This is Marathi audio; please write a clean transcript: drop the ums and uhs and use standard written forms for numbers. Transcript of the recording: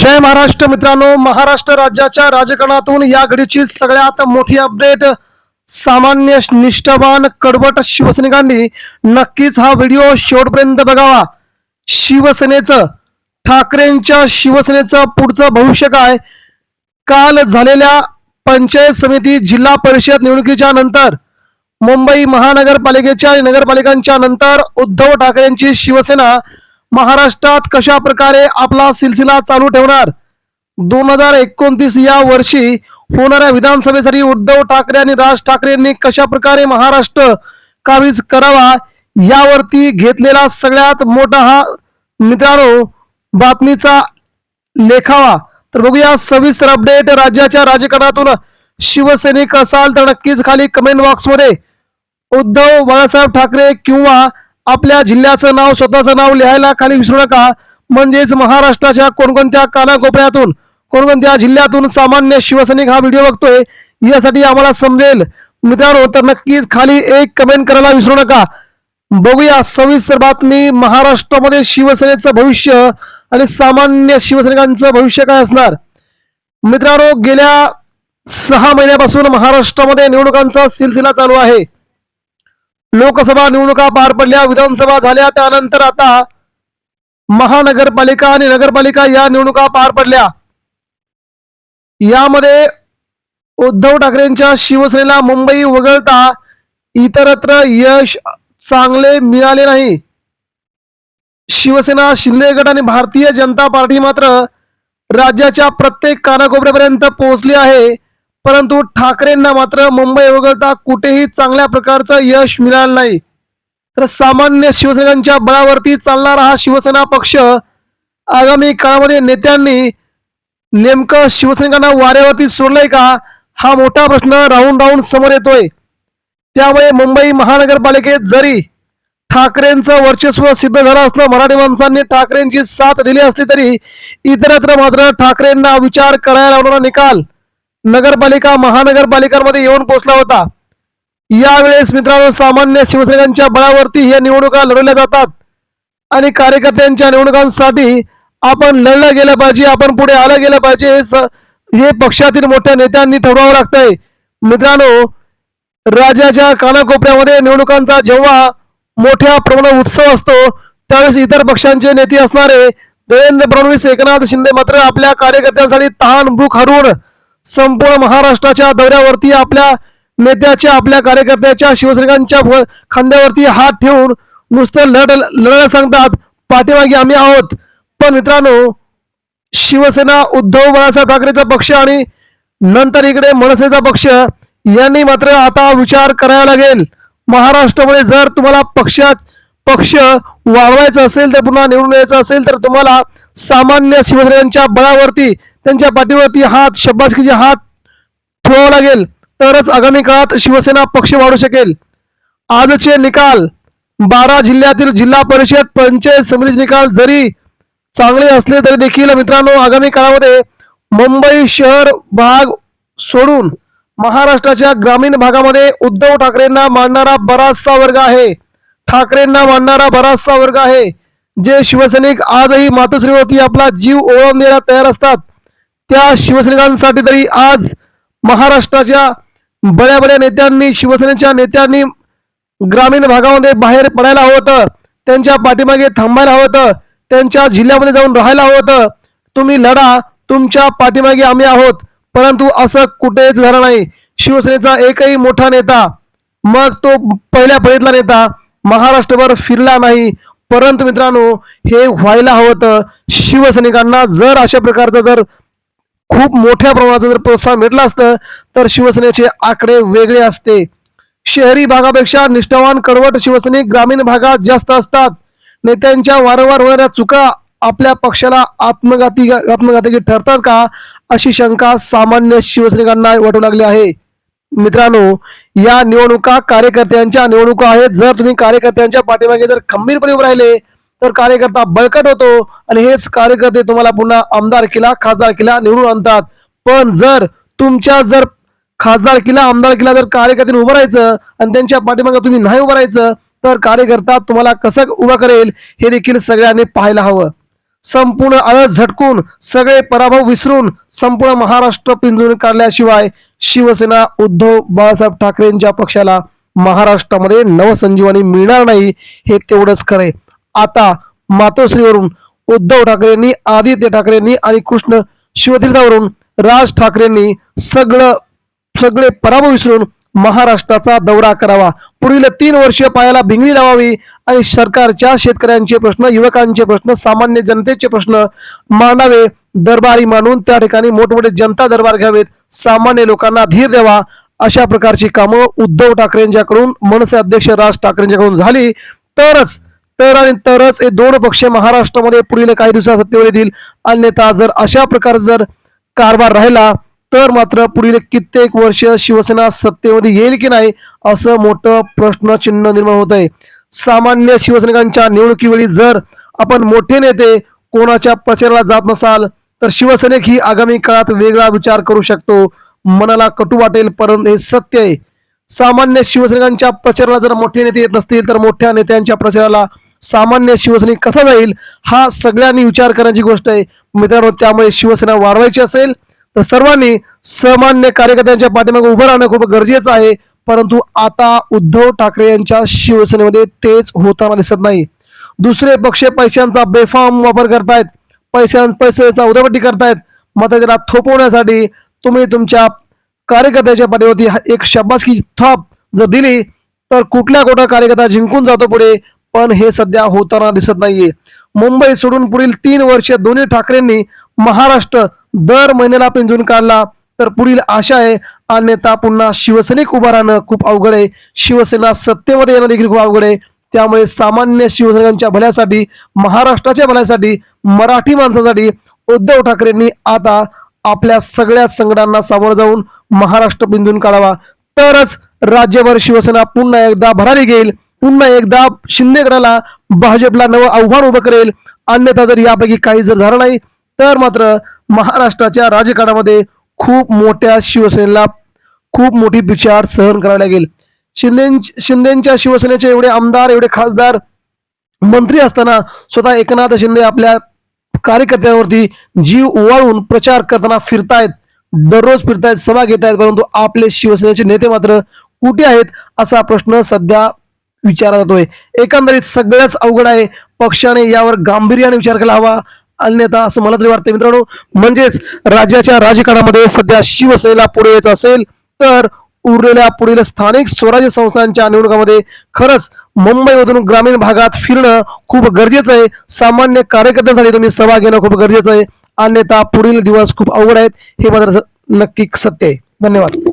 जय महाराष्ट्र मित्रांनो, महाराष्ट्र राज्याच्या राजकारणातून या घडीची सगळ्यात मोठी अपडेट. सामान्य निष्ठावान कडवट शिवसैनिकांनी नक्कीच हा व्हिडिओ शेवटपर्यंत बघावा. शिवसेनेचं, ठाकरेंच्या शिवसेनेचं पुढचं भविष्य काय? काल झालेल्या पंचायत समिती जिल्हा परिषद निवडणुकीच्या नंतर, मुंबई महानगरपालिकेच्या नगरपालिकांच्या नंतर उद्धव ठाकरेंची शिवसेना महाराष्ट्रात कशा प्रकारे आपला सिलसिला चालू ठेवणार? 2029 या वर्षी होणाऱ्या विधानसभेसाठी उद्धव ठाकरे आणि राज ठाकरे यांनी कशा प्रकारे महाराष्ट्र काबीज करावा यावरती घेतलेला सगळ्यात मोठा हा मित्रांनो बातमीचा लेखावा. तर बघूया सविस्तर अपडेट. राज्याच्या राजकारणातून शिवसैनिक असाल तर नक्कीच खाली कमेंट बॉक्समध्ये उद्धव बाळासाहेब ठाकरे किंवा आपल्या जिल्ह्याचं नाव, स्वतःचं नाव लिहायला खाली विसरू नका. म्हणजेच महाराष्ट्राच्या कोणकोणत्या कानाकोपऱ्यातून, कोणकोणत्या जिल्ह्यातून सामान्य शिवसैनिक हा व्हिडिओ बघतोय यासाठी आम्हाला समजेल मित्रांनो. तर नक्कीच खाली एक कमेंट करायला विसरू नका. बघूया सविस्तर बातमी. महाराष्ट्रामध्ये शिवसेनेचं भविष्य आणि सामान्य शिवसैनिकांचं भविष्य काय असणार? मित्रांनो, गेल्या 6 महिन्यापासून महाराष्ट्रामध्ये निवडणुकांचा सिलसिला चालू आहे. लोकसभा निवडणुका पार पडल्या, विधानसभा झाल्या, त्यानंतर आता महानगरपालिका आणि नगरपालिका या निवडणुका पार पडल्या. यामध्ये उद्धव ठाकरेंच्या शिवसेनेला मुंबई वगळता इतरत्र यश चांगले मिळाले नाही. शिवसेना, शिंदे गट आणि भारतीय जनता पार्टी मात्र राज्याच्या प्रत्येक कानाकोपऱ्यापर्यंत पोहोचली आहे. परंतु ठाकरेंना मात्र मुंबई वगळता कुठेही चांगल्या प्रकारचं यश मिळालं नाही. तर सामान्य शिवसैनिकांच्या बळावरती चालणारा हा शिवसेना पक्ष आगामी काळामध्ये नेत्यांनी नेमकं शिवसैनिकांना वाऱ्यावरती सोडलंय का, हा मोठा प्रश्न राहून राहून समोर येतोय. त्यामुळे मुंबई महानगरपालिकेत जरी ठाकरेंचं वर्चस्व सिद्ध झालं असलं, मराठी माणसांनी ठाकरेंची साथ दिली असली तरी इतरत्र मात्र ठाकरेंना विचार करायला लावणारा निकाल नगरपालिका, महानगरपालिकांमध्ये येऊन पोहोचला होता. यावेळेस मित्रांनो, सामान्य शिवसैनिकांच्या बळावरती या निवडणुका लढवल्या जातात आणि कार्यकर्त्यांच्या निवडणुकांसाठी आपण लढलं गेलं पाहिजे, आपण पुढे आलं गेलं पाहिजे, हे पक्षातील मोठ्या नेत्यांनी ठरवावं लागतंय. मित्रांनो, राज्याच्या कानाकोपऱ्यामध्ये निवडणुकांचा जेव्हा मोठ्या प्रमाणात उत्सव असतो त्यावेळेस इतर पक्षांचे नेते असणारे देवेंद्र फडणवीस, एकनाथ शिंदे मात्र आपल्या कार्यकर्त्यांसाठी तहान भूक हरवून संपूर्ण महाराष्ट्राच्या दौऱ्यावरती आपल्या नेत्याच्या, आपल्या कार्यकर्त्याच्या, शिवसैनिकांच्या खांद्यावरती हात ठेवून नुसतं लढायला सांगतात, पाठीमागे आम्ही आहोत. पण मित्रांनो, शिवसेना, उद्धव बाळासाहेब ठाकरेचा पक्ष आणि नंतर इकडे मनसेचा पक्ष यांनी मात्र आता विचार करावा लागेल. महाराष्ट्रामध्ये जर तुम्हाला पक्ष वाढवायचं असेल, तर पुन्हा निवडून यायचं असेल, तर तुम्हाला सामान्य शिवसैनिकांच्या बळावरती, त्यांच्या पाठीवरती हात, शब्बासकीचे हात ठेवावं लागेल, तरच आगामी काळात शिवसेना पक्ष वाढू शकेल. आजचे निकाल 12 जिल्ह्यातील जिल्हा परिषद, पंचायत समितीचे निकाल जरी चांगले असले तरी देखील मित्रांनो, आगामी काळामध्ये मुंबई शहर भाग सोडून महाराष्ट्राच्या ग्रामीण भागामध्ये उद्धव ठाकरेंना मानणारा बराचसा वर्ग आहे, ठाकरेंना मानणारा बराचसा वर्ग आहे. जे शिवसैनिक आजही मातोश्रीवरती आपला जीव ओवाळून द्यायला तयार असतात, त्या शिवसैनिकांसाठी तरी आज महाराष्ट्राच्या बड्या बड्या नेत्यांनी, शिवसेनेच्या नेत्यांनी ग्रामीण भागामध्ये बाहेर पडायला हवं होतं, त्यांच्या पाठीमागे थांबायला हवं होतं, त्यांच्या जिल्ह्यामध्ये जाऊन राहायला हवं होतं. तुम्ही लढा, तुमच्या पाठीमागे आम्ही आहोत. परंतु असं कुठेच झालं नाही. शिवसेनेचा एकही मोठा नेता, मग तो पहिल्या फळीतला नेता, महाराष्ट्रभर फिरला नाही. परंतु मित्रांनो, हे व्हायला हवं होतं. शिवसैनिकांना जर अशा प्रकारचं जर खूप मोठ्या प्रमाणाचं जर प्रोत्साहन भेटलं असतं तर शिवसेनेचे आकडे वेगळे असते. शहरी भागापेक्षा निष्ठावान कडवट शिवसैनिक ग्रामीण भागात जास्त असतात. नेत्यांच्या वारंवार होणाऱ्या चुका आपल्या पक्षाला आत्मघातकी ठरतात का, अशी शंका सामान्य शिवसैनिकांना वाटू लागली आहे. मित्रांनो, या निवडणुका कार्यकर्त्यांच्या निवडणुका आहेत. जर तुम्ही कार्यकर्त्यांच्या पाठीमागे जर खंबीरपणे उभे राहिले तर कार्यकर्ता बळकट होतो आणि हेच कार्यकर्ते तुम्हाला पुन्हा आमदारकीला, खासदारकीला निवडून आणतात. पण जर तुमच्या खासदारकीला, आमदारकीला जर कार्यकर्त्यांनी उभं राहायचं आणि त्यांच्या पाठीमागे तुम्ही नाही उभं राहायचं तर कार्यकर्ता तुम्हाला कसं उभा करेल हे देखील सगळ्यांनी पाहायला हवं. संपूर्ण आळस झटकून सगळे पराभव विसरून संपूर्ण महाराष्ट्र पिंजून काढल्याशिवाय शिवसेना उद्धव बाळासाहेब ठाकरेंच्या पक्षाला महाराष्ट्रामध्ये नवसंजीवनी मिळणार नाही, हे तेवढंच खरंय. आता मातोश्रीवरून उद्धव ठाकरेंनी, आदित्य ठाकरेंनी आणि कृष्ण शिवतीर्थावरून राज ठाकरेंनी सगळे पराभव विसरून महाराष्ट्राचा दौरा करावा. पुढील 3 वर्ष पायाला भिंगरी लावावी आणि सरकारच्या शेतकऱ्यांचे प्रश्न, युवकांचे प्रश्न, सामान्य जनतेचे प्रश्न मांडावे. दरबारी मानून त्या ठिकाणी मोठमोठे जनता दरबार घ्यावेत, सामान्य लोकांना धीर द्यावा. अशा प्रकारची कामं उद्धव ठाकरेंच्याकडून, मनसे अध्यक्ष राज ठाकरेंच्याकडून झाली तरच हे दोन पक्ष महाराष्ट्रामध्ये पुढील काही दिवसात सत्तेवर येतील. अन्यथा जर अशा प्रकारचा जर कारभार राहिला तर मात्र पुढील कित्येक वर्ष शिवसेना सत्तेमध्ये येईल की नाही असं मोठं प्रश्नचिन्ह निर्माण होत आहे. सामान्य शिवसैनिकांच्या निवडणुकीवेळी जर आपण मोठे नेते कोणाच्या प्रचाराला जात नसाल तर शिवसैनिक ही आगामी काळात वेगळा विचार करू शकतो. मनाला कटू वाटेल परंतु हे सत्य आहे. सामान्य शिवसैनिकांच्या प्रचाराला जर मोठे नेते येत नसतील तर मोठ्या नेत्यांच्या प्रचाराला सामान्य शिवसैनिक कसा जाईल, हा सगळ्यांनी विचार करण्याची गोष्ट आहे मित्रांनो. त्यामुळे शिवसेना वाढवायची असेल तर सर्वांनी सामान्य कार्यकर्त्यांच्या पाठीमागे उभं राहणं खूप गरजेचं आहे. परंतु आता उद्धव ठाकरे यांच्या शिवसेनेमध्ये तेच होताना दिसत नाही. दुसरे पक्ष पैशांचा बेफाम वापर करतायत, पैशाचा उधळपट्टी करतायत. त्याला थोपवण्यासाठी तुम्ही तुमच्या कार्यकर्त्याच्या पाठीवरती एक शाबासकी थाप जर दिली तर कुठला कार्यकर्ता जिंकून जातो पुढे, पण हे सध्या होताना दिसत नाहीये. मुंबई सोडून पुढील 3 वर्ष दोन्ही ठाकरेंनी महाराष्ट्र दर महिन्याला पिंजून काढला तर पुढील आशा आहे. अन्यथा पुन्हा शिवसैनिक उभा राहणं खूप अवघड आहे. शिवसेना सत्तेमध्ये येणं देखील खूप अवघड आहे. त्यामुळे सामान्य शिवसैनिकांच्या भल्यासाठी, महाराष्ट्राच्या भल्यासाठी, मराठी माणसासाठी उद्धव ठाकरेंनी आता आपल्या सगळ्या संकटांना सामोरं जाऊन महाराष्ट्र पिंजून काढावा. तरच राज्यभर शिवसेना पुन्हा एकदा भरारी घेईल, पुन्हा एकदा शिंदे गटाला, भाजपला नवं आव्हान उभं करेल. अन्यथा जर यापैकी काही जर झालं नाही तर मात्र महाराष्ट्राच्या राजकारणामध्ये खूप मोठ्या शिवसेनेला खूप मोठी पिछाड सहन करावी लागेल. शिंदेच्या शिवसेनेचे एवढे आमदार, एवढे खासदार, मंत्री असताना स्वतः एकनाथ शिंदे आपल्या कार्यकर्त्यांवरती जीव ओवाळून प्रचार करताना फिरतायत, दररोज फिरतायत, सभा घेत आहेत. परंतु आपले शिवसेनेचे नेते मात्र कुठे आहेत असा प्रश्न सध्या विचारला जातोय. एकंदरीत सगळंच अवघड आहे. पक्षाने यावर गांभीर्याने विचार केला हवा. अन्यथा असं मला तरी वाटतं मित्रांनो, म्हणजेच राज्याच्या राजकारणामध्ये सध्या शिवसेनेला पुढे यायचं असेल तर उरलेल्या पुढील स्थानिक स्वराज्य संस्थांच्या निवडणुकांमध्ये खरंच मुंबईमधून ग्रामीण भागात फिरणं खूप गरजेचं आहे. सामान्य कार्यकर्त्यांसाठी तुम्ही सभा घेणं खूप गरजेचं आहे. अन्यथा पुढील दिवस खूप अवघड आहेत, हे मात्र नक्की सत्य आहे. धन्यवाद.